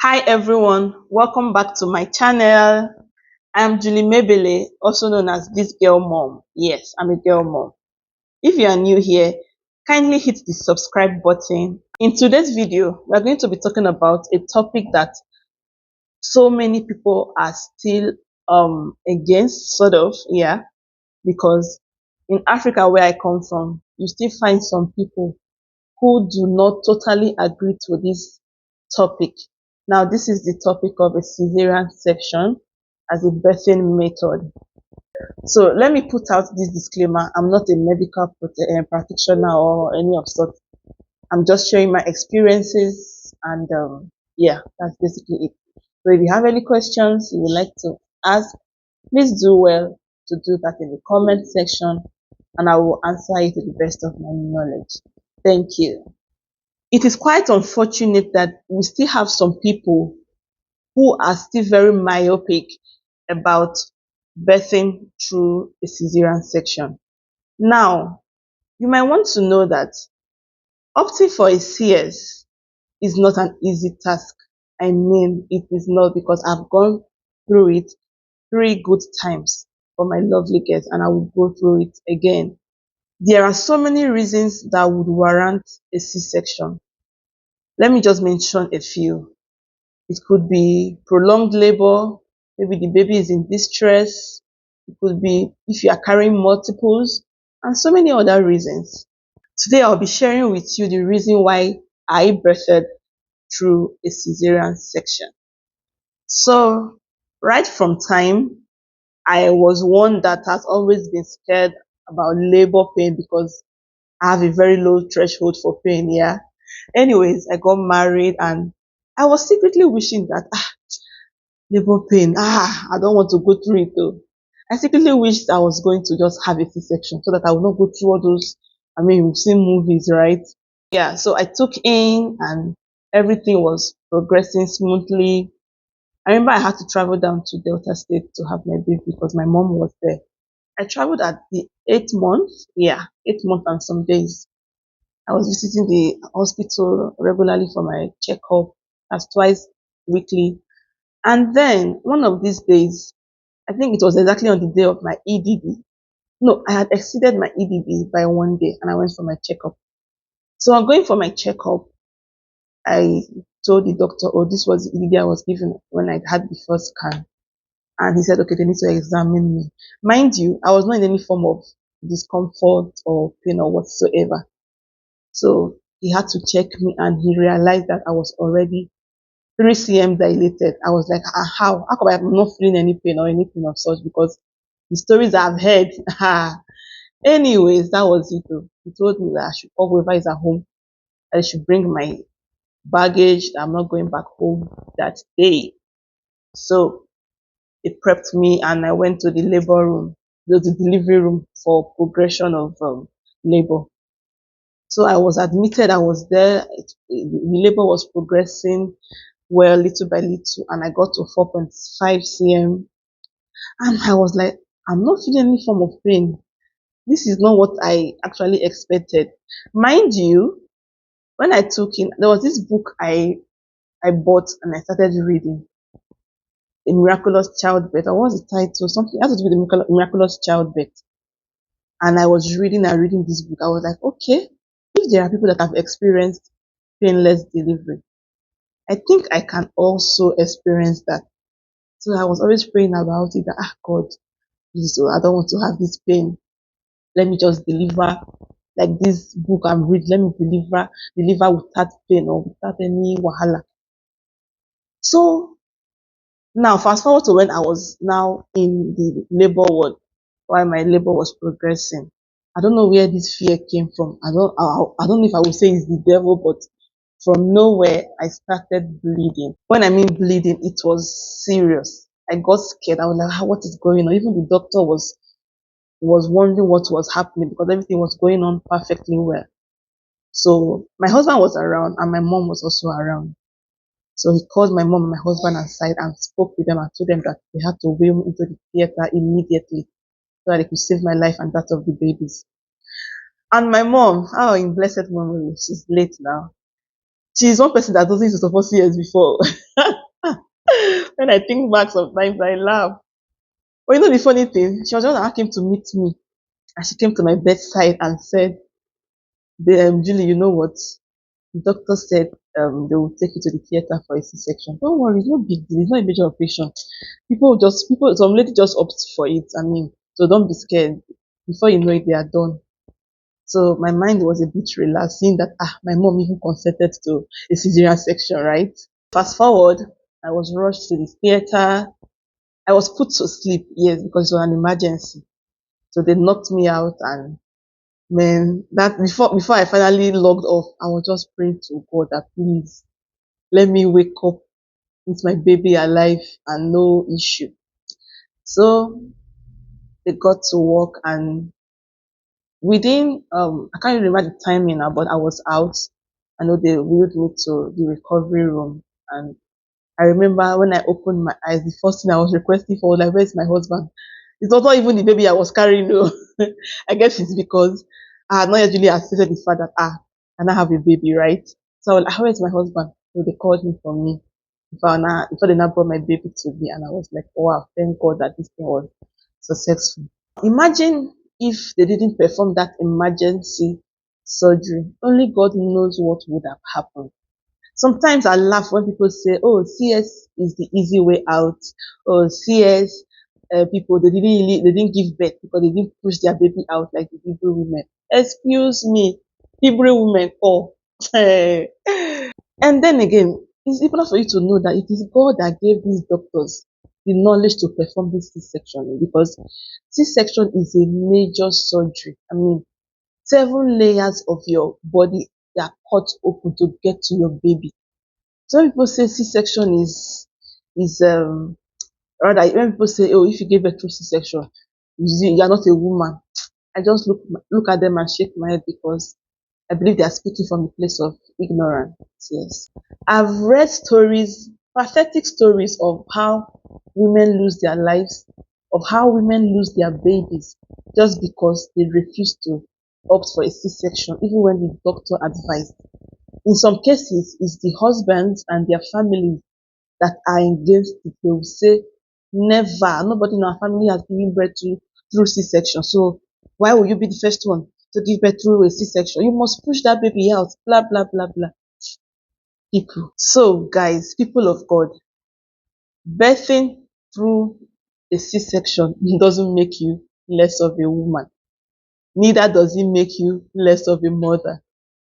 Hi everyone, welcome back to my channel. I'm Julie Mebele, also known as this girl mom. Yes, I'm a girl mom. If you are new here, kindly hit the subscribe button. In today's video, we're going to be talking about a topic that so many people are still against, sort of, yeah, because in Africa where I come from, you still find some people who do not totally agree to this topic. Now, this is the topic of a cesarean section as a birthing method. So let me put out this disclaimer. I'm not a medical practitioner or any of such. I'm just sharing my experiences and yeah, that's basically it. So if you have any questions you would like to ask, please do well to do that in the comment section and I will answer it to the best of my knowledge. Thank you. It is quite unfortunate that we still have some people who are still very myopic about birthing through a cesarean section. Now, you might want to know that opting for a CS is not an easy task. I mean, it is not, because I've gone through it 3 good times for my lovely girls and I will go through it again. There are so many reasons that would warrant a C-section. Let me just mention a few. It could be prolonged labor, maybe the baby is in distress, it could be if you are carrying multiples, and so many other reasons. Today I'll be sharing with you the reason why I birthed through a cesarean section. So, right from time, I was one that has always been scared about labor pain because I have a very low threshold for pain, yeah. Anyways, I got married and I was secretly wishing that labor pain, I don't want to go through it though. I secretly wished I was going to just have a C-section so that I would not go through all those. I mean, we've seen movies, right? Yeah, so I took in and everything was progressing smoothly. I remember I had to travel down to Delta State to have my baby because my mom was there. I traveled at the 8th month, yeah, 8th month and some days. I was visiting the hospital regularly for my checkup, as twice weekly. And then one of these days, I think it was exactly on the day of my EDD. No, I had exceeded my EDD by one day and I went for my checkup. So on going for my checkup, I told the doctor, oh, this was the EDD I was given when I had the first scan. And he said, okay, they need to examine me. Mind you, I was not in any form of discomfort or pain or whatsoever. So he had to check me and he realized that I was already 3 cm dilated. I was like, how come I'm not feeling any pain or anything of such? Because the stories I've heard. Anyways, that was it though. He told me that I should call whoever is at home. I should bring my baggage. I'm not going back home that day. So he prepped me and I went to the labor room, the delivery room for progression of labor. So I was admitted, I was there, the labor was progressing well, little by little, and I got to 4.5 cm. And I was like, I'm not feeling any form of pain. This is not what I actually expected. Mind you, when I took in, there was this book I bought and I started reading, A Miraculous Childbirth. Or what was the title? Something has to do with the miraculous childbirth. And I was reading and reading this book. I was like, okay, if there are people that have experienced painless delivery, I think I can also experience that. So I was always praying about it that, God, please, I don't want to have this pain. Let me just deliver like this book I'm reading. Let me deliver without pain or without any wahala. So now fast forward to when I was now in the labor ward while my labor was progressing. I don't know where this fear came from. I don't know if I would say it's the devil, but from nowhere I started bleeding. When I mean bleeding, it was serious. I got scared. I was like, what is going on? Even the doctor was wondering what was happening because everything was going on perfectly well. So my husband was around and my mom was also around. So he called my mom and my husband aside and spoke with them and told them that they had to wheel me into the theater immediately so that they could save my life and that of the babies. And my mom, in blessed memory, she's late now. She's one person that doesn't used to support CS before. When I think back, sometimes I laugh. But you know the funny thing, she was just asking to meet me, and she came to my bedside and said, Julie, you know what? The doctor said they will take you to the theater for a C-section. Don't worry, it's no big deal. It's not a major operation. Some lady just opt for it. I mean, so don't be scared. Before you know it, they are done. So my mind was a bit relaxed, seeing that my mom even consented to a cesarean section, right? Fast forward, I was rushed to the theater. I was put to sleep, yes, because it was an emergency. So they knocked me out, and man, that before I finally logged off, I was just praying to God that please let me wake up with my baby alive and no issue. So they got to work, and within I can't remember the timing now, but I was out. I know they wheeled me to the recovery room, and I remember when I opened my eyes, the first thing I was requesting for was like, where's my husband? It's not even the baby I was carrying. No. I guess it's because I had not usually accepted the fact that and I have a baby, right? So I was like, where's my husband? So they called him for me. Before they now brought my baby to me, and I was like, oh, wow, thank God that this thing was successful. Imagine if they didn't perform that emergency surgery. Only God knows what would have happened. Sometimes I laugh when people say, oh, CS is the easy way out. Oh, CS people, they didn't give birth because they didn't push their baby out like the Hebrew women. Excuse me, Hebrew women, oh. And then again, it's important for you to know that it is God that gave these doctors the knowledge to perform this C-section, because C-section is a major surgery. I mean, 7 layers of your body are cut open to get to your baby. Some people say C-section is rather, when people say, oh, if you gave birth through C-section, you are not a woman. I just look at them and shake my head, because I believe they are speaking from a place of ignorance. Yes. I've read stories, pathetic stories of how women lose their lives, of how women lose their babies just because they refuse to opt for a C-section, even when the doctor advised. In some cases, it's the husbands and their families that are against it. They will say, never, nobody in our family has given birth through C-section. So why will you be the first one to give birth through a C-section? You must push that baby out. Blah, blah, blah, blah. People. So guys, people of God, birthing through a C-section doesn't make you less of a woman. Neither does it make you less of a mother.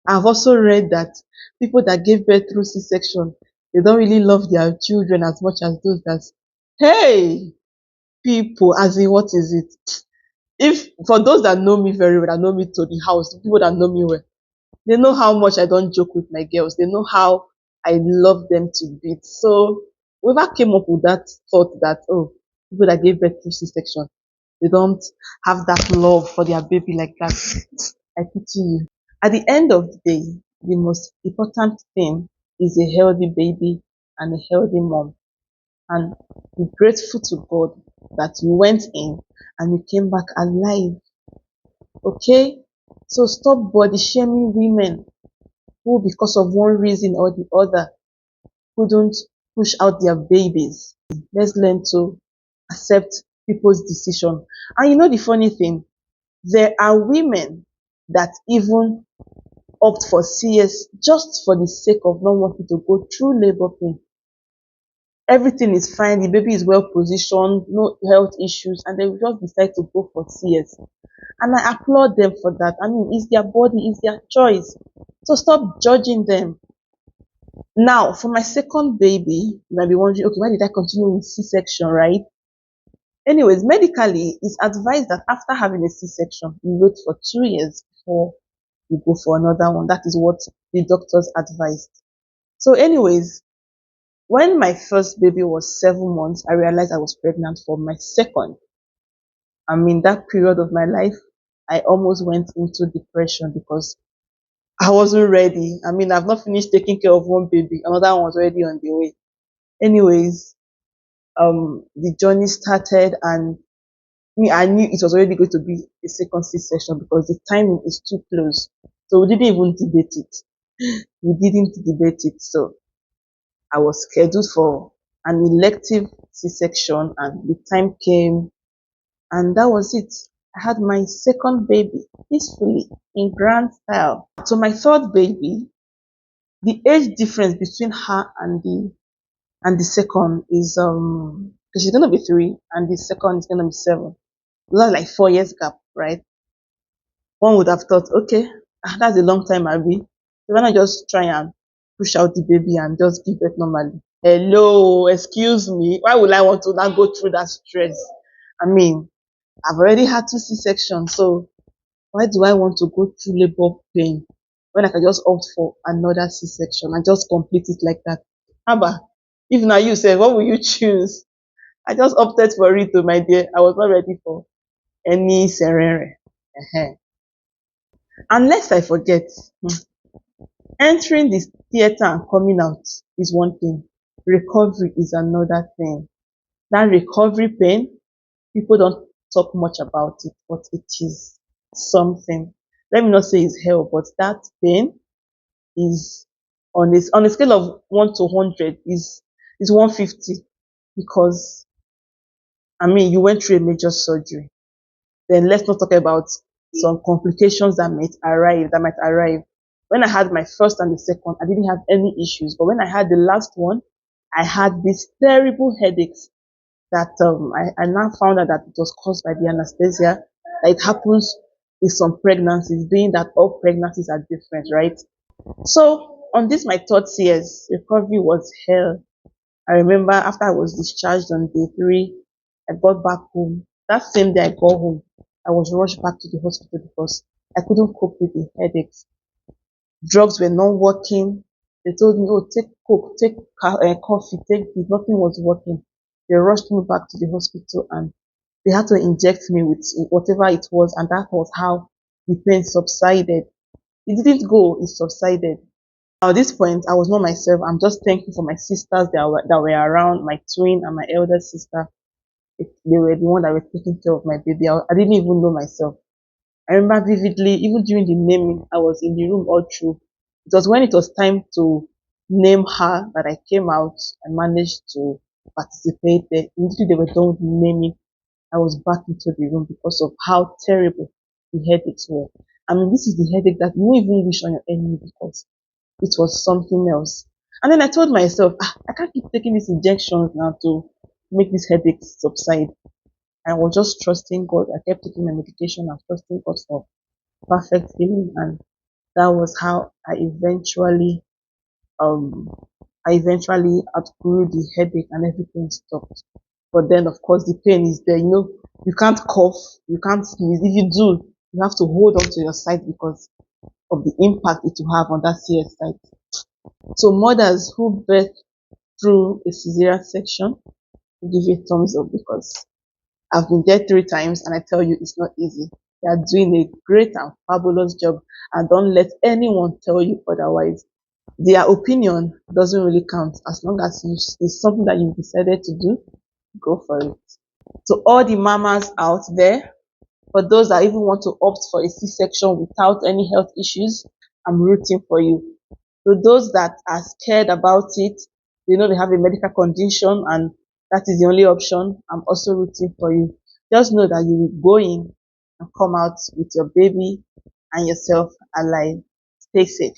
I've also read that people that gave birth through C-section, they don't really love their children as much as those that, hey, people, as in, what is it? If for those that know me very well, that know me to the house, people that know me well, they know how much I don't joke with my girls. They know how I love them to bits. So whoever came up with that thought that, oh, people that gave birth through C-section, they don't have that love for their baby like that, I pity you. At the end of the day, the most important thing is a healthy baby and a healthy mom. And be grateful to God that you went in and you came back alive. Okay? So stop body shaming women who, because of one reason or the other, couldn't push out their babies. Let's learn to accept people's decision. And you know the funny thing, there are women that even opt for CS just for the sake of not wanting to go through labor pain. Everything is fine, the baby is well positioned, no health issues, and they will just decide to go for CS. And I applaud them for that. I mean, it's their body, it's their choice. So stop judging them. Now, for my second baby, you might be wondering, okay, why did I continue with C-section, right? Anyways, medically, it's advised that after having a C-section, you wait for 2 years before you go for another one. That is what the doctors advised. So anyways, when my first baby was 7 months, I realized I was pregnant for my second. I mean, that period of my life, I almost went into depression because I wasn't ready. I mean, I've not finished taking care of one baby. Another one was already on the way. Anyways, the journey started, and I knew it was already going to be a second C-section because the timing is too close. So we didn't even debate it. We didn't debate it. So I was scheduled for an elective C-section and the time came and that was it. I had my second baby peacefully in grand style. So my third baby, the age difference between her and the second is because she's gonna be 3 and the second is gonna be 7. That's like 4 years gap, right? One would have thought, okay, that's a long time, Abby. So why not just try and push out the baby and just give birth normally? Hello, excuse me. Why would I want to now go through that stress? I mean, I've already had 2 C-sections, so why do I want to go through labor pain when I can just opt for another C-section and just complete it like that? Haba, if now you say, what will you choose? I just opted for it, my dear. I was not ready for any serere. Unless I forget, entering the theater and coming out is one thing. Recovery is another thing. That recovery pain, people don't talk much about it, but it is something. Let me not say it's hell, but that pain is on a scale of 1 to 100 is 150 because I mean you went through a major surgery. Then let's not talk about some complications that might arrive. When I had my first and the second, I didn't have any issues. But when I had the last one, I had these terrible headaches that I now found out that it was caused by the anesthesia. That it happens with some pregnancies, being that all pregnancies are different, right? So on this my third CS, recovery was hell. I remember after I was discharged on day 3, I got back home. That same day I got home, I was rushed back to the hospital because I couldn't cope with the headaches. Drugs were not working. They told me, oh, take coke, take coffee, take this. Nothing was working. They rushed me back to the hospital and they had to inject me with whatever it was, and that was how the pain subsided. It didn't go, it subsided. At this point, I was not myself. I'm just thankful for my sisters that were around, my twin and my elder sister. They were the one that were taking care of my baby. I didn't even know myself. I remember vividly, even during the naming, I was in the room all through. It was when it was time to name her that I came out and managed to participate there. Immediately they were done with the naming, I was back into the room because of how terrible the headaches were. I mean, this is the headache that you won't even wish on your enemy because it was something else. And then I told myself, I can't keep taking these injections now to make this headache subside. I was just trusting God. I kept taking my medication and trusting God for perfect healing. And that was how um, I eventually outgrew the headache and everything stopped. But then, of course, the pain is there. You can't cough, you can't sneeze. If you do, you have to hold on to your side because of the impact it will have on that CS site. So mothers who birth through a cesarean section, give you a thumbs up because I've been there 3 times and I tell you it's not easy. They are doing a great and fabulous job and don't let anyone tell you otherwise. Their opinion doesn't really count as long as it's something that you've decided to do, go for it. So all the mamas out there, for those that even want to opt for a C-section without any health issues, I'm rooting for you. So those that are scared about it, they know they have a medical condition and that is the only option, I'm also rooting for you. Just know that you will go in and come out with your baby and yourself alive. Stay safe.